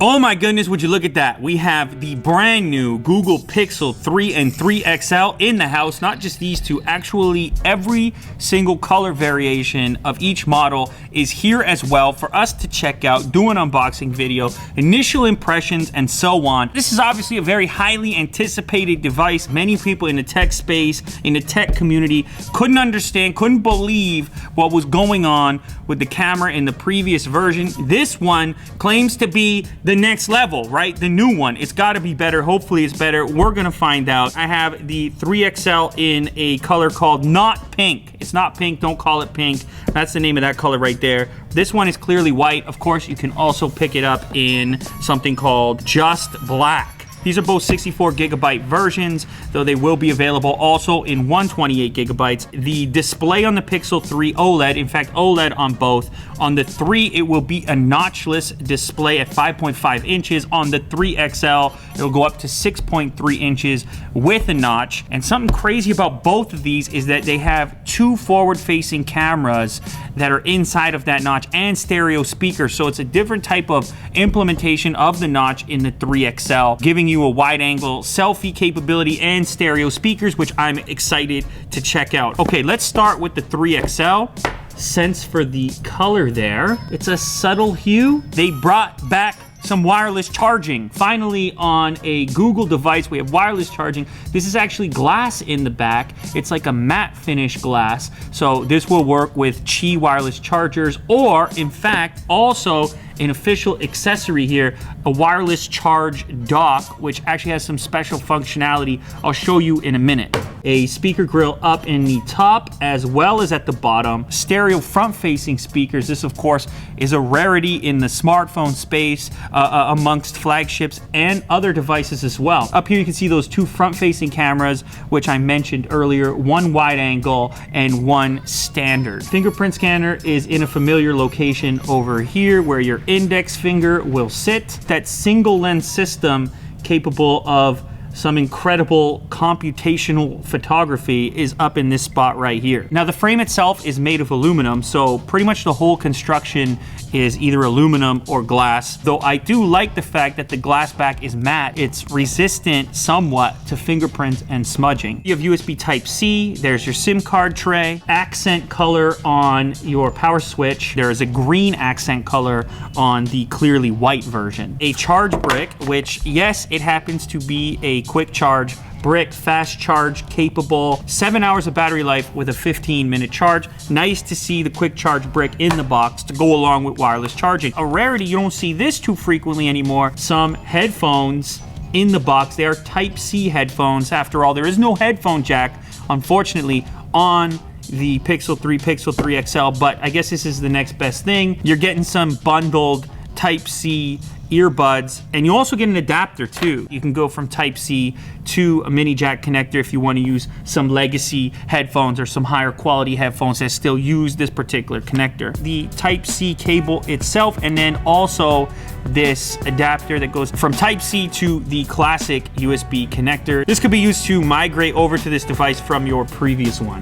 Oh my goodness, would you look at that? We have the brand new Google Pixel 3 and 3 XL in the house. Not just these two, actually every single color variation of each model is here as well for us to check out, do an unboxing video, initial impressions, and so on. This is obviously a very highly anticipated device. Many people in the tech space, in the tech community, couldn't understand, couldn't believe what was going on with the camera in the previous version. This one claims to be the next level, right? The new one. It's got to be better. Hopefully it's better. We're gonna find out. I have the 3XL in a color called not pink. It's not pink, don't call it pink. That's the name of that color right there. This one is clearly white. Of course, you can also pick it up in something called just black. These are both 64 gigabyte versions, though they will be available also in 128 gigabytes. The display on the Pixel 3 OLED, in fact, OLED on both. On the 3, it will be a notchless display at 5.5 inches. On the 3XL, it'll go up to 6.3 inches with a notch. And something crazy about both of these is that they have two forward-facing cameras that are inside of that notch and stereo speakers. So it's a different type of implementation of the notch in the 3XL, giving you a wide angle selfie capability and stereo speakers, which I'm excited to check out. Okay, let's start with the 3XL. Sense for the color there. It's a subtle hue. They brought back some wireless charging. Finally, on a Google device, we have wireless charging. This is actually glass in the back. It's like a matte finish glass. So this will work with Qi wireless chargers, or in fact, also an official accessory here, a wireless charge dock, which actually has some special functionality I'll show you in a minute. A speaker grill up in the top as well as at the bottom. Stereo front-facing speakers. This, of course, is a rarity in the smartphone space amongst flagships and other devices as well. Up here you can see those two front-facing cameras, which I mentioned earlier, one wide angle and one standard. Fingerprint scanner is in a familiar location over here where your index finger will sit. That single lens system capable of some incredible computational photography is up in this spot right here. Now the frame itself is made of aluminum, so pretty much the whole construction is either aluminum or glass, though I do like the fact that the glass back is matte. It's resistant somewhat to fingerprints and smudging. You have USB Type-C, there's your SIM card tray, accent color on your power switch. There is a green accent color on the clearly white version. A charge brick, which yes, it happens to be a quick charge brick, fast charge capable, 7 hours of battery life with a 15-minute charge. Nice to see the quick charge brick in the box to go along with wireless charging. A rarity, you don't see this too frequently anymore. Some headphones in the box. They are Type-C headphones. After all, there is no headphone jack, unfortunately, on the Pixel 3, Pixel 3 XL, but I guess this is the next best thing. You're getting some bundled Type-C earbuds, and you also get an adapter too. You can go from Type-C to a mini jack connector if you want to use some legacy headphones or some higher quality headphones that still use this particular connector. The Type-C cable itself, and then also this adapter that goes from Type-C to the classic USB connector. This could be used to migrate over to this device from your previous one.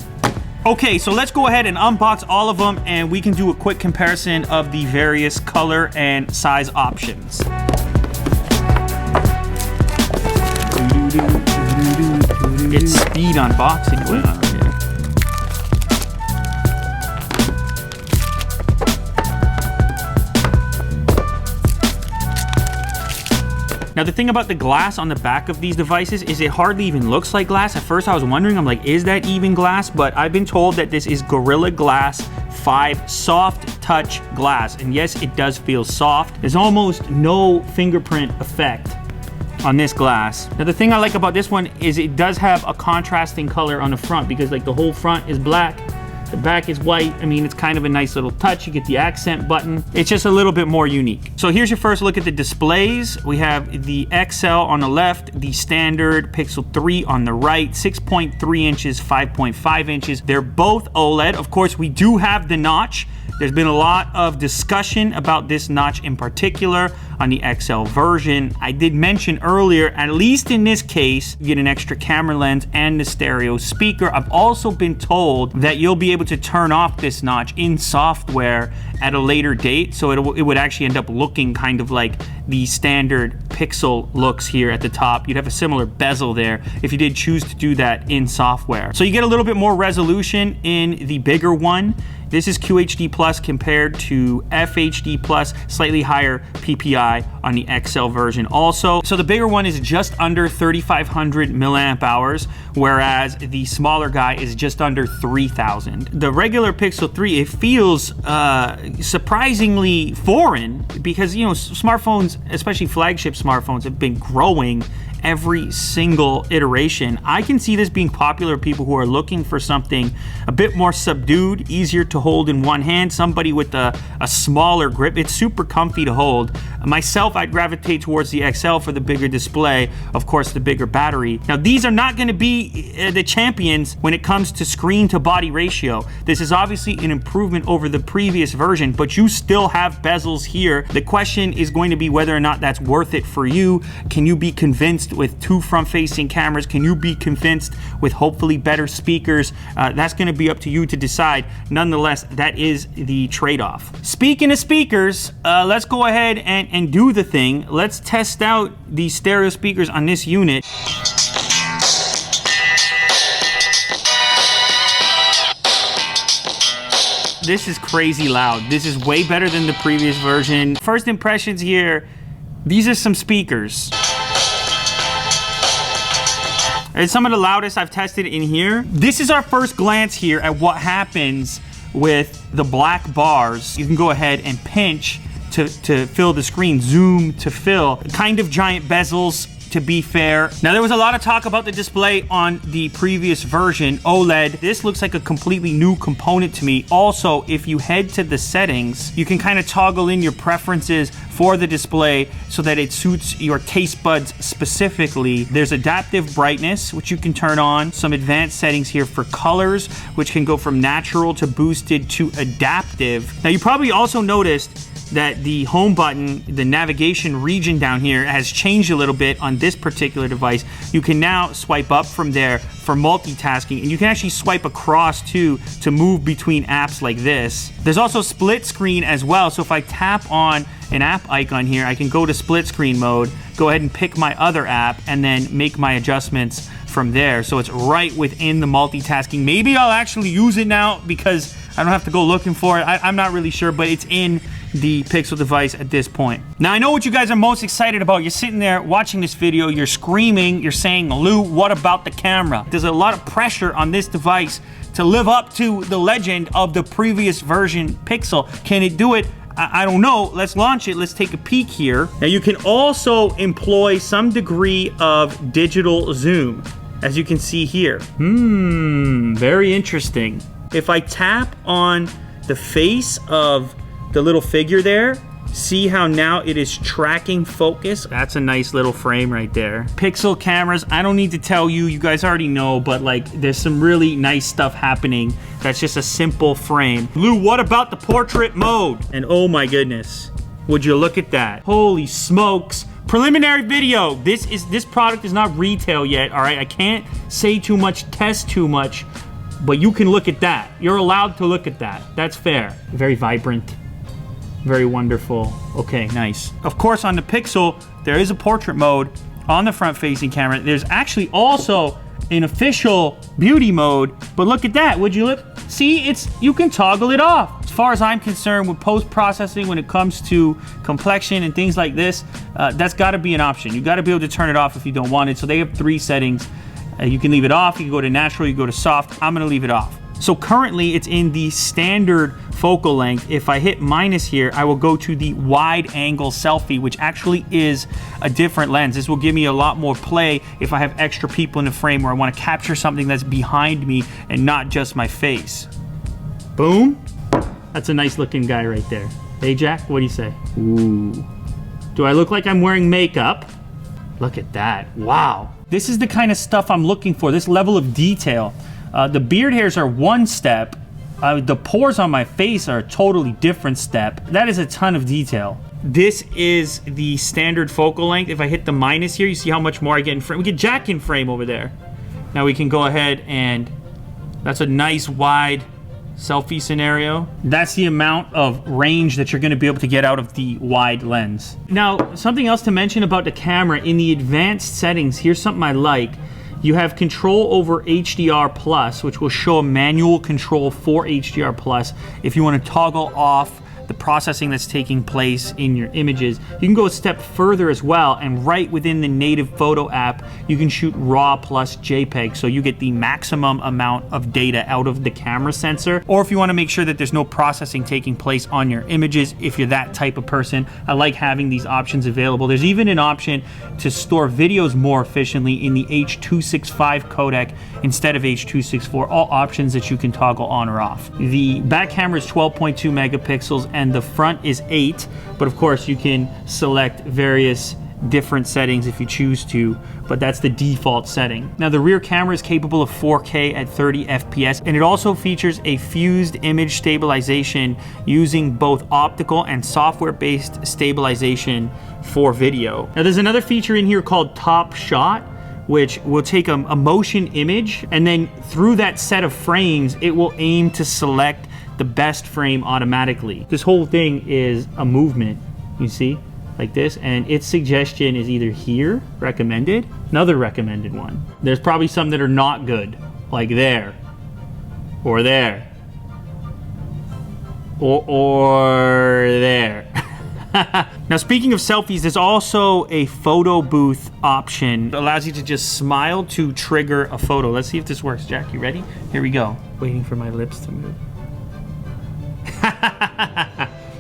Okay, so let's go ahead and unbox all of them and we can do a quick comparison of the various color and size options. It's speed unboxing going on here. Now the thing about the glass on the back of these devices is it hardly even looks like glass. At first I was wondering, I'm like, is that even glass? But I've been told that this is Gorilla Glass 5 soft touch glass. And yes, it does feel soft. There's almost no fingerprint effect on this glass. Now the thing I like about this one is it does have a contrasting color on the front, because like the whole front is black, the back is white. I mean, it's kind of a nice little touch. You get the accent button. It's just a little bit more unique. So here's your first look at the displays. We have the XL on the left, the standard Pixel 3 on the right, 6.3 inches, 5.5 inches. They're both OLED. Of course, we do have the notch. There's been a lot of discussion about this notch in particular. on the XL version. I did mention earlier, at least in this case, you get an extra camera lens and the stereo speaker. I've also been told that you'll be able to turn off this notch in software at a later date, so it would actually end up looking kind of like the standard Pixel looks here at the top. You'd have a similar bezel there if you did choose to do that in software. So you get a little bit more resolution in the bigger one. This is QHD Plus compared to FHD Plus, slightly higher PPI on the XL version also. So the bigger one is just under 3,500 milliamp hours, whereas the smaller guy is just under 3,000. The regular Pixel 3, it feels surprisingly foreign because, you know, smartphones, especially flagship smartphones, have been growing every single iteration. I can see this being popular with people who are looking for something a bit more subdued, easier to hold in one hand, somebody with a smaller grip. It's super comfy to hold. Myself, I'd gravitate towards the XL for the bigger display, of course the bigger battery. Now these are not going to be the champions when it comes to screen to body ratio. This is obviously an improvement over the previous version, but you still have bezels here. The question is going to be whether or not that's worth it for you. Can you be convinced with two front-facing cameras? Can you be convinced with hopefully better speakers? That's going to be up to you to decide. Nonetheless, that is the trade-off. Speaking of speakers, let's go ahead and do the thing. Let's test out these stereo speakers on this unit. This is crazy loud. This is way better than the previous version. First impressions here, these are some speakers. It's some of the loudest I've tested in here. This is our first glance here at what happens with the black bars. You can go ahead and pinch to fill the screen, zoom to fill. Kind of giant bezels, to be fair. Now, there was a lot of talk about the display on the previous version, OLED. This looks like a completely new component to me. Also, if you head to the settings, you can kind of toggle in your preferences for the display so that it suits your taste buds specifically. There's adaptive brightness, which you can turn on. Some advanced settings here for colors, which can go from natural to boosted to adaptive. Now, you probably also noticed that the home button, the navigation region down here, has changed a little bit on this particular device. You can now swipe up from there for multitasking, and you can actually swipe across too to move between apps like this. There's also split screen as well, so if I tap on an app icon here, I can go to split screen mode, go ahead and pick my other app, and then make my adjustments from there. So it's right within the multitasking. Maybe I'll actually use it now because I don't have to go looking for it. I'm not really sure, but it's in the Pixel device at this point. Now, I know what you guys are most excited about. You're sitting there watching this video, you're screaming, you're saying, Lou, what about the camera? There's a lot of pressure on this device to live up to the legend of the previous version Pixel. Can it do it? I don't know. Let's launch it. Let's take a peek here. Now, you can also employ some degree of digital zoom, as you can see here. Very interesting. If I tap on the face of the little figure there, see how now it is tracking focus? That's a nice little frame right there. Pixel cameras, I don't need to tell you, you guys already know, but like there's some really nice stuff happening. That's just a simple frame. Lou, what about the portrait mode? And oh my goodness, would you look at that? Holy smokes. Preliminary video. This product is not retail yet, all right? I can't say too much, test too much, but you can look at that. You're allowed to look at that. That's fair. Very vibrant. Very wonderful. Okay, nice. Of course, on the Pixel, there is a portrait mode on the front-facing camera. There's actually also an official beauty mode, but look at that. Would you look? See, you can toggle it off. As far as I'm concerned, with post-processing, when it comes to complexion and things like this, that's got to be an option. You got to be able to turn it off if you don't want it. So they have 3 settings. You can leave it off. You can go to natural. You go to soft. I'm going to leave it off. So currently it's in the standard focal length. If I hit minus here, I will go to the wide angle selfie, which actually is a different lens. This will give me a lot more play if I have extra people in the frame where I want to capture something that's behind me and not just my face. Boom. That's a nice looking guy right there. Hey Jack, what do you say? Ooh. Do I look like I'm wearing makeup? Look at that. Wow. This is the kind of stuff I'm looking for, this level of detail. The beard hairs are one step. The pores on my face are a totally different step. That is a ton of detail. This is the standard focal length. If I hit the minus here, you see how much more I get in frame. We get jack in frame over there. Now we can go ahead and that's a nice wide selfie scenario. That's the amount of range that you're gonna be able to get out of the wide lens. Now, something else to mention about the camera, in the advanced settings, here's something I like. You have control over HDR+, which will show a manual control for HDR+. If you want to toggle off the processing that's taking place in your images, you can go a step further as well, and right within the native photo app, you can shoot RAW plus JPEG, so you get the maximum amount of data out of the camera sensor. Or if you want to make sure that there's no processing taking place on your images, if you're that type of person, I like having these options available. There's even an option to store videos more efficiently in the H.265 codec instead of H.264, all options that you can toggle on or off. The back camera is 12.2 megapixels and the front is 8, but of course you can select various different settings if you choose to, but that's the default setting. Now the rear camera is capable of 4K at 30 FPS, and it also features a fused image stabilization using both optical and software-based stabilization for video. Now there's another feature in here called Top Shot, which will take a motion image, and then through that set of frames, it will aim to select the best frame automatically. This whole thing is a movement, you see, like this, and its suggestion is either here, recommended, another recommended one. There's probably some that are not good, like there, or there, or there. Now, speaking of selfies, there's also a photo booth option. It allows you to just smile to trigger a photo. Let's see if this works. Jack, you ready? Here we go. Waiting for my lips to move.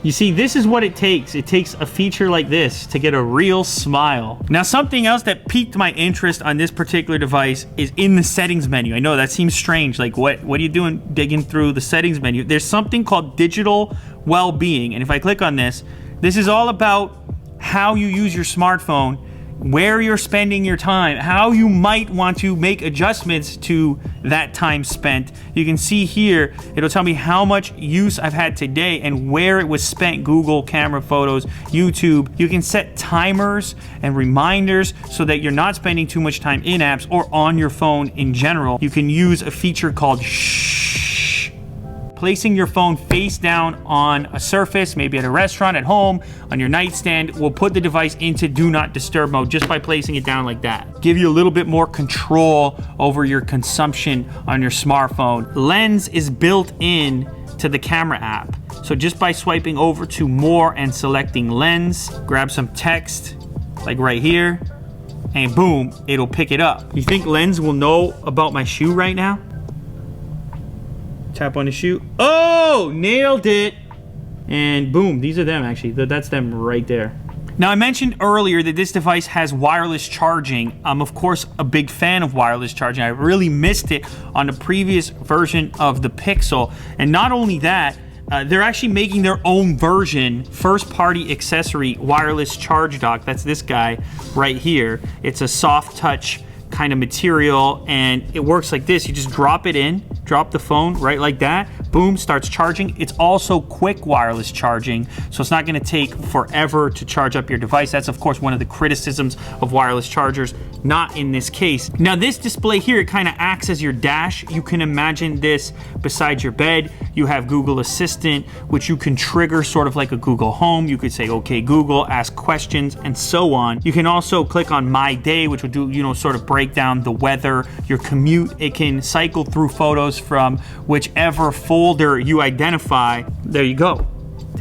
You see, this is what it takes. It takes a feature like this to get a real smile. Now, something else that piqued my interest on this particular device is in the settings menu. I know that seems strange. Like, what are you doing digging through the settings menu? There's something called digital well-being. And if I click on this, this is all about how you use your smartphone, where you're spending your time, how you might want to make adjustments to that time spent. You can see here, it'll tell me how much use I've had today and where it was spent. Google, camera, photos, YouTube. You can set timers and reminders so that you're not spending too much time in apps or on your phone in general. You can use a feature called Shh. Placing your phone face down on a surface, maybe at a restaurant, at home, on your nightstand, will put the device into do not disturb mode just by placing it down like that. Give you a little bit more control over your consumption on your smartphone. Lens is built in to the camera app. So just by swiping over to more and selecting lens, grab some text, like right here, and boom, it'll pick it up. You think Lens will know about my shoe right now? Tap on the shoe. Oh, nailed it. And boom, these are them actually. That's them right there. Now, I mentioned earlier that this device has wireless charging. I'm, of course, a big fan of wireless charging. I really missed it on the previous version of the Pixel. And not only that, they're actually making their own version, first-party accessory wireless charge dock. That's this guy right here. It's a soft touch kind of material, and it works like this. You just drop it in, drop the phone right like that, boom, starts charging. It's also quick wireless charging, so it's not going to take forever to charge up your device. That's, of course, one of the criticisms of wireless chargers. Not in this case. Now, this display here, it kind of acts as your dash. You can imagine this beside your bed. You have Google Assistant, which you can trigger sort of like a Google Home. You could say, okay, Google, ask questions, and so on. You can also click on My Day, which will do, you know, sort of break down the weather, your commute. It can cycle through photos from whichever folder you identify. There you go.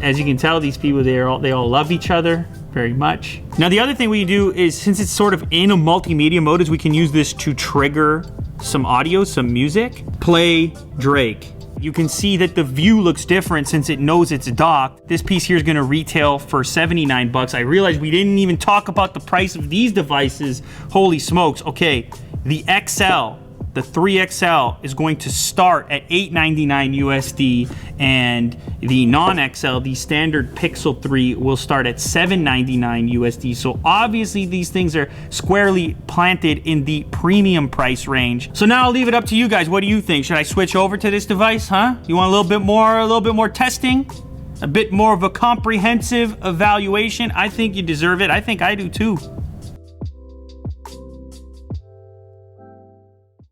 As you can tell, these people, they all love each other very much. Now, the other thing we do is, since it's sort of in a multimedia mode, is we can use this to trigger some audio, some music. Play Drake. You can see that the view looks different since it knows it's docked. This piece here is gonna retail for 79 bucks. I realized we didn't even talk about the price of these devices. Holy smokes. Okay, the XL, the 3XL is going to start at $899 USD, and the non-XL, the standard Pixel 3, will start at $799 USD. So obviously these things are squarely planted in the premium price range. So now I'll leave it up to you guys. What do you think? Should I switch over to this device, huh? You want a little bit more testing? a bit more of a comprehensive evaluation. I think you deserve it. I think I do too.